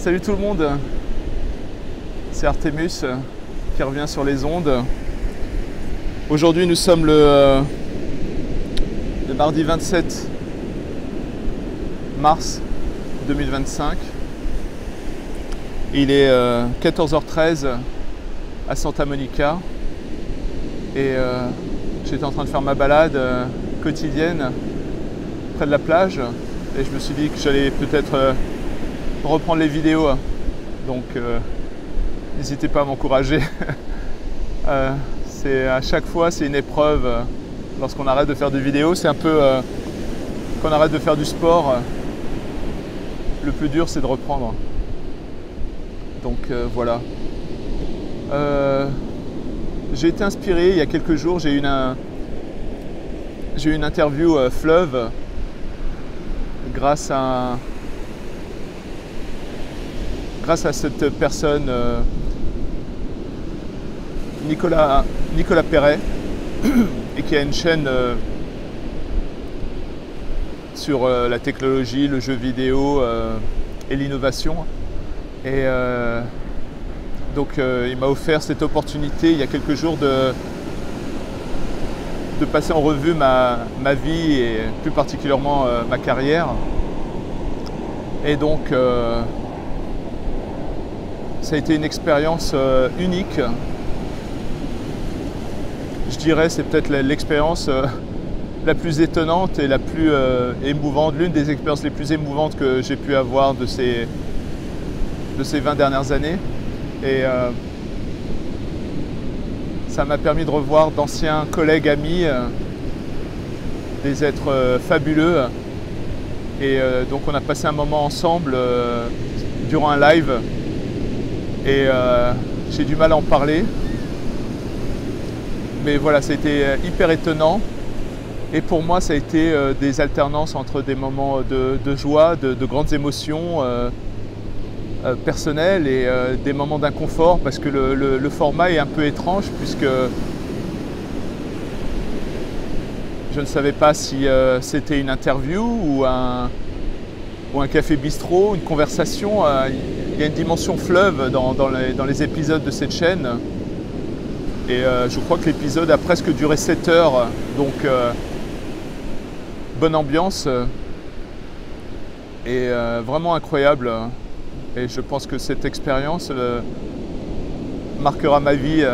Salut tout le monde, c'est Artemus qui revient sur les ondes. Aujourd'hui nous sommes le mardi 27 mars 2025. Il est 14h13 à Santa Monica et j'étais en train de faire ma balade quotidienne près de la plage et je me suis dit que j'allais peut-être reprendre les vidéos, donc n'hésitez pas à m'encourager. À chaque fois c'est une épreuve lorsqu'on arrête de faire des vidéos, c'est un peu quand on arrête de faire du sport, le plus dur c'est de reprendre. Donc voilà. J'ai été inspiré il y a quelques jours, j'ai eu une interview fleuve grâce à cette personne, Nicolas Perret, et qui a une chaîne sur la technologie, le jeu vidéo et l'innovation. Et donc il m'a offert cette opportunité il y a quelques jours de passer en revue ma vie et plus particulièrement ma carrière. Et donc ça a été une expérience unique. Je dirais c'est peut-être l'expérience la plus étonnante et la plus émouvante, l'une des expériences les plus émouvantes que j'ai pu avoir de ces 20 dernières années. Et ça m'a permis de revoir d'anciens collègues, amis, des êtres fabuleux. Et donc on a passé un moment ensemble durant un live. Et j'ai du mal à en parler. Mais voilà, ça a été hyper étonnant. Et pour moi, ça a été des alternances entre des moments de joie, de grandes émotions personnelles et des moments d'inconfort, parce que le format est un peu étrange, puisque je ne savais pas si c'était une interview ou un café bistrot, une conversation. Il y a une dimension fleuve dans les épisodes de cette chaîne. Et je crois que l'épisode a presque duré 7 heures. Donc bonne ambiance. Et vraiment incroyable. Et je pense que cette expérience marquera ma vie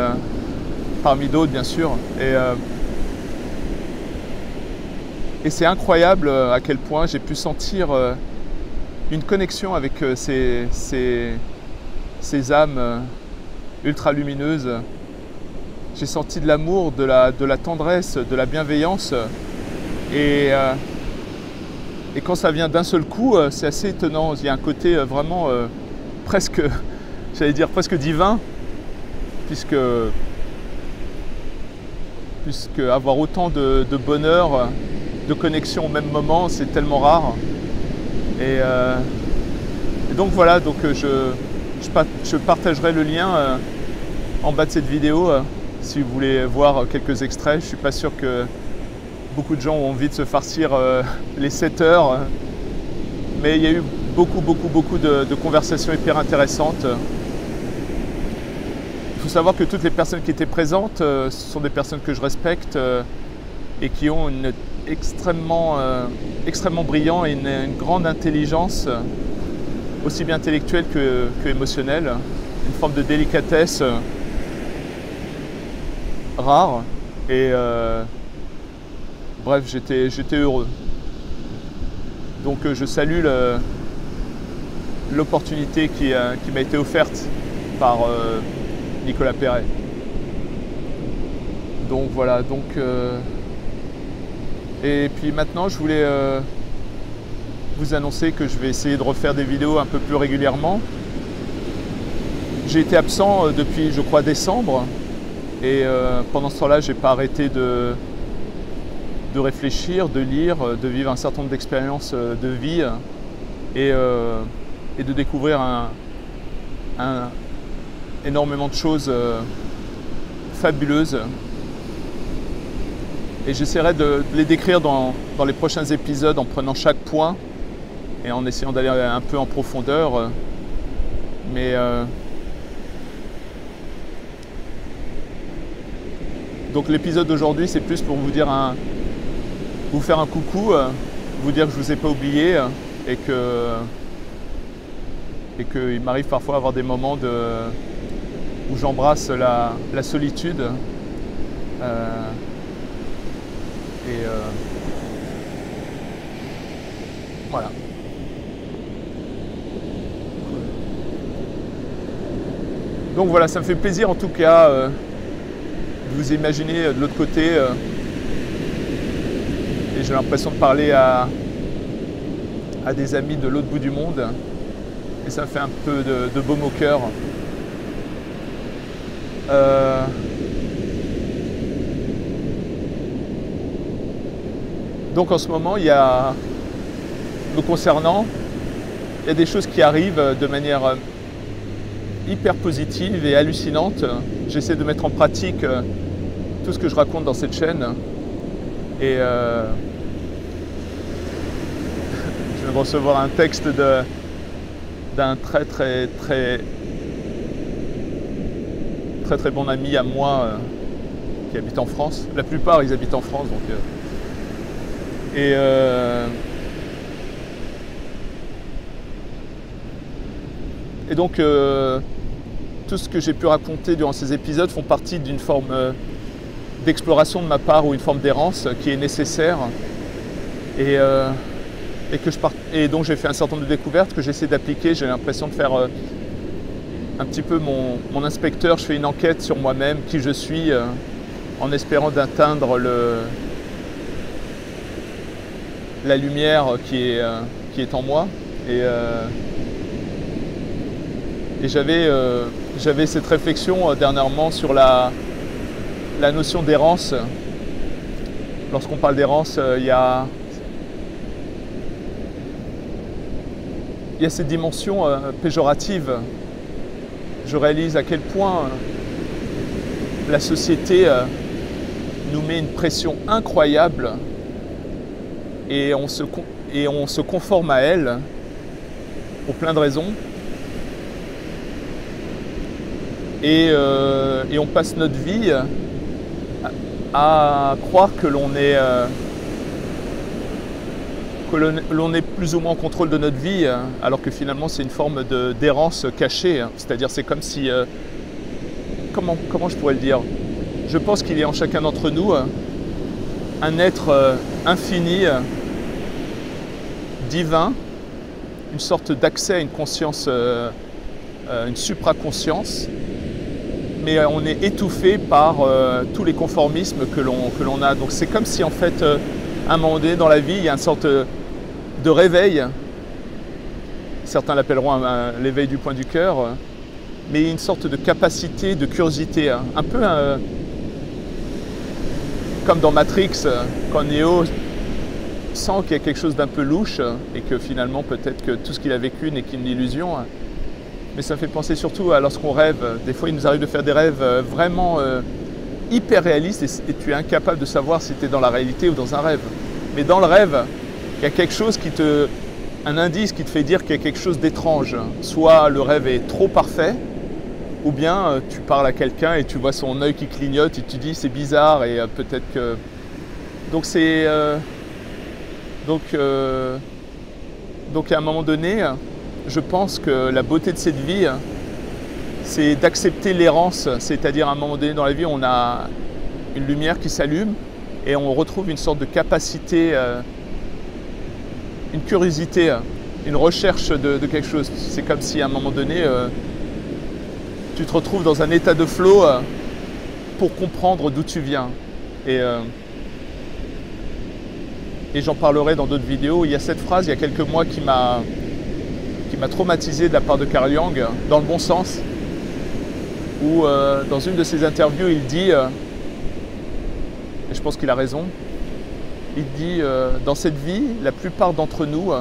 parmi d'autres, bien sûr. Et c'est incroyable à quel point j'ai pu sentir une connexion avec ces âmes ultra lumineuses. J'ai senti de l'amour, de la tendresse, de la bienveillance. Et quand ça vient d'un seul coup, c'est assez étonnant. Il y a un côté vraiment presque, j'allais dire presque divin, puisque avoir autant de bonheur, de connexion au même moment, c'est tellement rare. Et donc voilà, donc je partagerai le lien en bas de cette vidéo si vous voulez voir quelques extraits. Je ne suis pas sûr que beaucoup de gens ont envie de se farcir les 7 heures, mais il y a eu beaucoup de conversations hyper intéressantes. Il faut savoir que toutes les personnes qui étaient présentes, ce sont des personnes que je respecte et qui ont une extrêmement brillant et une grande intelligence, aussi bien intellectuelle que émotionnelle, une forme de délicatesse rare. Et bref, j'étais heureux. Donc je salue l'opportunité qui m'a été offerte par Nicolas Perret. Donc voilà, et puis maintenant je voulais vous annoncer que je vais essayer de refaire des vidéos un peu plus régulièrement. J'ai été absent depuis, je crois, décembre, et pendant ce temps-là, j'ai pas arrêté de réfléchir, de lire, de vivre un certain nombre d'expériences de vie et de découvrir énormément de choses fabuleuses. Et j'essaierai de les décrire dans les prochains épisodes en prenant chaque point et en essayant d'aller un peu en profondeur. Mais donc l'épisode d'aujourd'hui, c'est plus pour vous dire vous faire un coucou, vous dire que je vous ai pas oublié et qu'il m'arrive parfois avoir des moments où j'embrasse la solitude. Voilà. Donc voilà, ça me fait plaisir en tout cas de vous imaginer de l'autre côté et j'ai l'impression de parler à des amis de l'autre bout du monde et ça me fait un peu de baume au cœur. Donc en ce moment, me concernant, il y a des choses qui arrivent de manière hyper positive et hallucinante. J'essaie de mettre en pratique tout ce que je raconte dans cette chaîne. Et je viens de recevoir un texte d'un très bon ami à moi qui habite en France. La plupart, ils habitent en France. Donc, et donc, tout ce que j'ai pu raconter durant ces épisodes font partie d'une forme d'exploration de ma part ou une forme d'errance qui est nécessaire et donc j'ai fait un certain nombre de découvertes que j'essaie d'appliquer. J'ai l'impression de faire un petit peu mon inspecteur. Je fais une enquête sur moi-même, qui je suis, en espérant d'atteindre la lumière qui est en moi. Et j'avais cette réflexion dernièrement sur la notion d'errance. Lorsqu'on parle d'errance, il y a cette dimension péjorative. Je réalise à quel point la société nous met une pression incroyable et on se conforme à elle pour plein de raisons. Et on passe notre vie à croire que l'on est plus ou moins en contrôle de notre vie, alors que finalement c'est une forme d'errance cachée. C'est-à-dire c'est comme si... comment je pourrais le dire? Je pense qu'il y a en chacun d'entre nous un être infini, divin, une sorte d'accès à une conscience, une supraconscience, mais on est étouffé par tous les conformismes que l'on a. Donc c'est comme si en fait, à un moment donné dans la vie, il y a une sorte de réveil. Certains l'appelleront l'éveil du point du cœur, mais une sorte de capacité, de curiosité, un peu comme dans Matrix, quand Neo sent qu'il y a quelque chose d'un peu louche et que finalement peut-être que tout ce qu'il a vécu n'est qu'une illusion. Mais ça me fait penser surtout à lorsqu'on rêve. Des fois, il nous arrive de faire des rêves vraiment hyper réalistes et tu es incapable de savoir si tu es dans la réalité ou dans un rêve. Mais dans le rêve, il y a quelque chose un indice qui te fait dire qu'il y a quelque chose d'étrange. Soit le rêve est trop parfait, ou bien tu parles à quelqu'un et tu vois son œil qui clignote et tu dis c'est bizarre et peut-être que... Donc c'est... Donc à un moment donné, je pense que la beauté de cette vie, c'est d'accepter l'errance, c'est-à-dire à un moment donné dans la vie, on a une lumière qui s'allume et on retrouve une sorte de capacité, une curiosité, une recherche de quelque chose. C'est comme si à un moment donné, tu te retrouves dans un état de flow pour comprendre d'où tu viens. Et j'en parlerai dans d'autres vidéos. Il y a cette phrase, il y a quelques mois, qui m'a traumatisé de la part de Carl Jung, dans le bon sens, où dans une de ses interviews, il dit, et je pense qu'il a raison, il dit dans cette vie, la plupart d'entre nous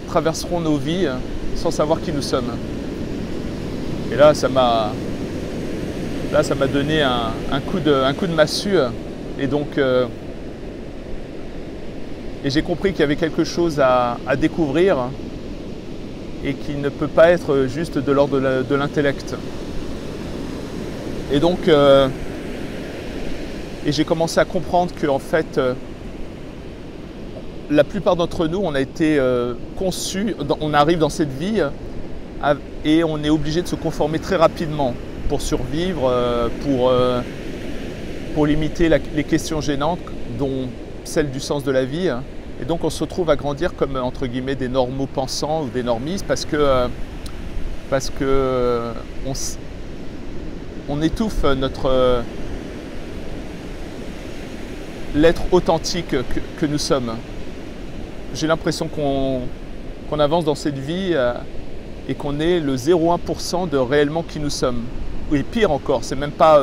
traverseront nos vies sans savoir qui nous sommes. Et là, ça m'a donné un coup de massue. Et donc, et j'ai compris qu'il y avait quelque chose à découvrir et qui ne peut pas être juste de l'ordre de l'intellect. Et donc, et j'ai commencé à comprendre qu'en fait, la plupart d'entre nous, on a été conçus, on arrive dans cette vie et on est obligé de se conformer très rapidement pour survivre, pour limiter les questions gênantes, dont celle du sens de la vie. Et donc on se retrouve à grandir comme, entre guillemets, des normaux pensants ou des normistes parce que on étouffe l'être authentique que nous sommes. J'ai l'impression qu'on avance dans cette vie et qu'on est le 0,1% de réellement qui nous sommes. Et pire encore, c'est même pas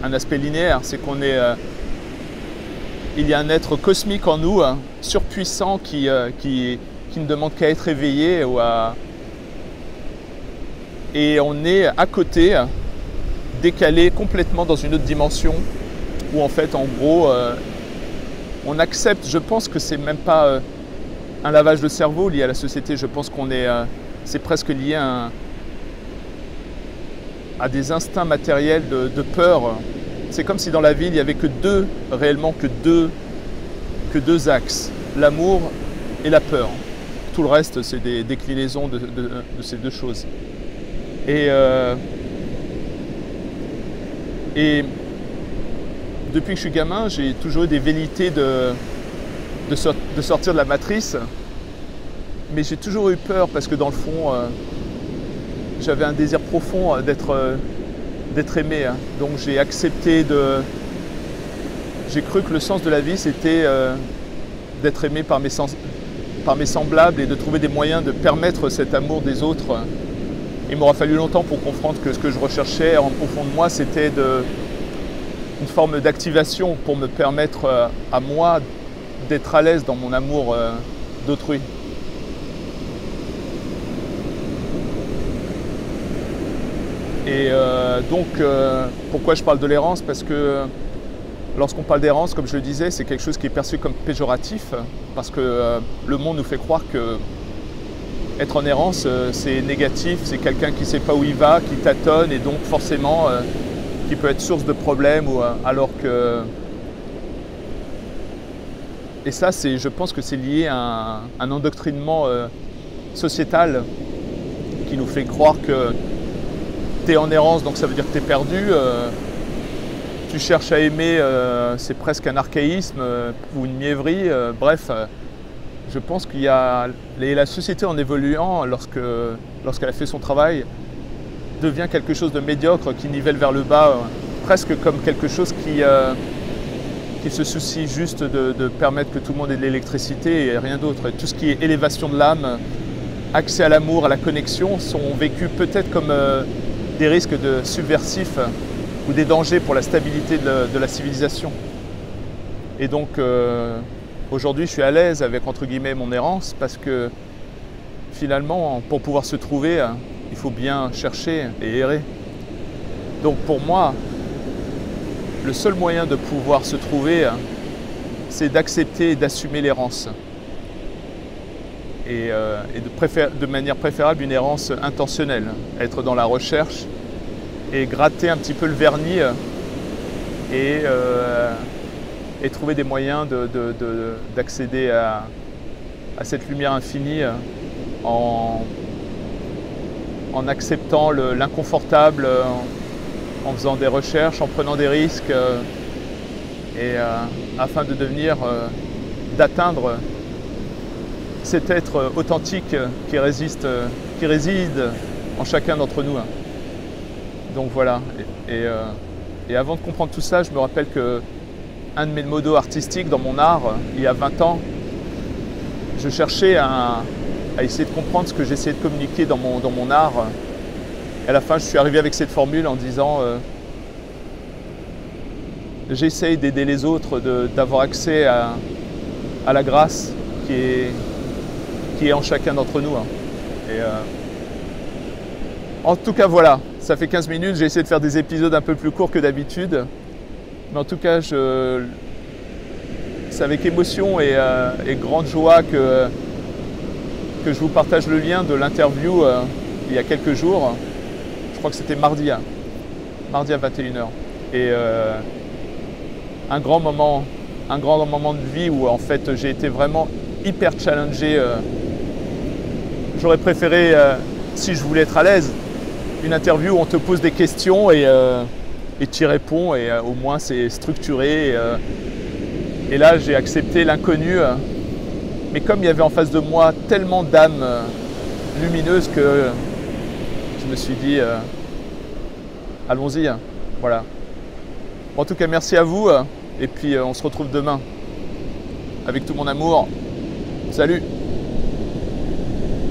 un aspect linéaire, c'est qu'on est... il y a un être cosmique en nous, surpuissant, qui ne demande qu'à être éveillé. Et on est à côté, décalé complètement dans une autre dimension, où en fait, en gros, on accepte, je pense que c'est même pas un lavage de cerveau lié à la société, je pense qu'on est, c'est presque lié à des instincts matériels de peur. C'est comme si dans la vie, il n'y avait que deux axes, l'amour et la peur. Tout le reste, c'est des déclinaisons de ces deux choses. Et depuis que je suis gamin, j'ai toujours eu des velléités de sortir de la matrice, mais j'ai toujours eu peur parce que dans le fond, j'avais un désir profond d'être aimé. Donc j'ai accepté j'ai cru que le sens de la vie, c'était d'être aimé par mes semblables et de trouver des moyens de permettre cet amour des autres. Il m'aura fallu longtemps pour comprendre que ce que je recherchais au fond de moi, c'était une forme d'activation pour me permettre à moi d'être à l'aise dans mon amour d'autrui. Et donc, pourquoi je parle de l'errance? Parce que lorsqu'on parle d'errance, comme je le disais, c'est quelque chose qui est perçu comme péjoratif, parce que le monde nous fait croire que être en errance, c'est négatif, c'est quelqu'un qui ne sait pas où il va, qui tâtonne, et donc forcément qui peut être source de problèmes, alors que... Et ça, je pense que c'est lié à un endoctrinement sociétal qui nous fait croire que tu es en errance, donc ça veut dire que tu es perdu. Tu cherches à aimer, c'est presque un archaïsme ou une mièvrerie. Bref, je pense qu'il y a... la société en évoluant, lorsqu'elle a fait son travail, devient quelque chose de médiocre qui nivelle vers le bas, presque comme quelque chose qui se soucie juste de permettre que tout le monde ait de l'électricité et rien d'autre. Et tout ce qui est élévation de l'âme, accès à l'amour, à la connexion, sont vécus peut-être comme des risques subversifs ou des dangers pour la stabilité de la civilisation. Et donc aujourd'hui je suis à l'aise avec entre guillemets mon errance parce que finalement pour pouvoir se trouver il faut bien chercher et errer. Donc pour moi le seul moyen de pouvoir se trouver c'est d'accepter et d'assumer l'errance. Et de manière préférable une errance intentionnelle, être dans la recherche et gratter un petit peu le vernis et trouver des moyens d'accéder à cette lumière infinie en acceptant l'inconfortable, en faisant des recherches, en prenant des risques afin de d'atteindre cet être authentique qui réside en chacun d'entre nous. Donc voilà, et avant de comprendre tout ça, je me rappelle qu'un de mes modos artistiques dans mon art, il y a 20 ans, je cherchais à essayer de comprendre ce que j'essayais de communiquer dans mon art. Et à la fin, je suis arrivé avec cette formule en disant j'essaye d'aider les autres, d'avoir accès à la grâce qui est en chacun d'entre nous. En tout cas, voilà, ça fait 15 minutes, j'ai essayé de faire des épisodes un peu plus courts que d'habitude. Mais en tout cas, c'est avec émotion et grande joie que que je vous partage le lien de l'interview il y a quelques jours. Je crois que c'était mardi à 21h. Et un grand moment de vie où en fait j'ai été vraiment hyper challengé. J'aurais préféré, si je voulais être à l'aise, une interview où on te pose des questions et tu y réponds et au moins c'est structuré. Et là j'ai accepté l'inconnu. Mais comme il y avait en face de moi tellement d'âmes lumineuses que je me suis dit allons-y, voilà. En tout cas, merci à vous et puis on se retrouve demain avec tout mon amour. Salut!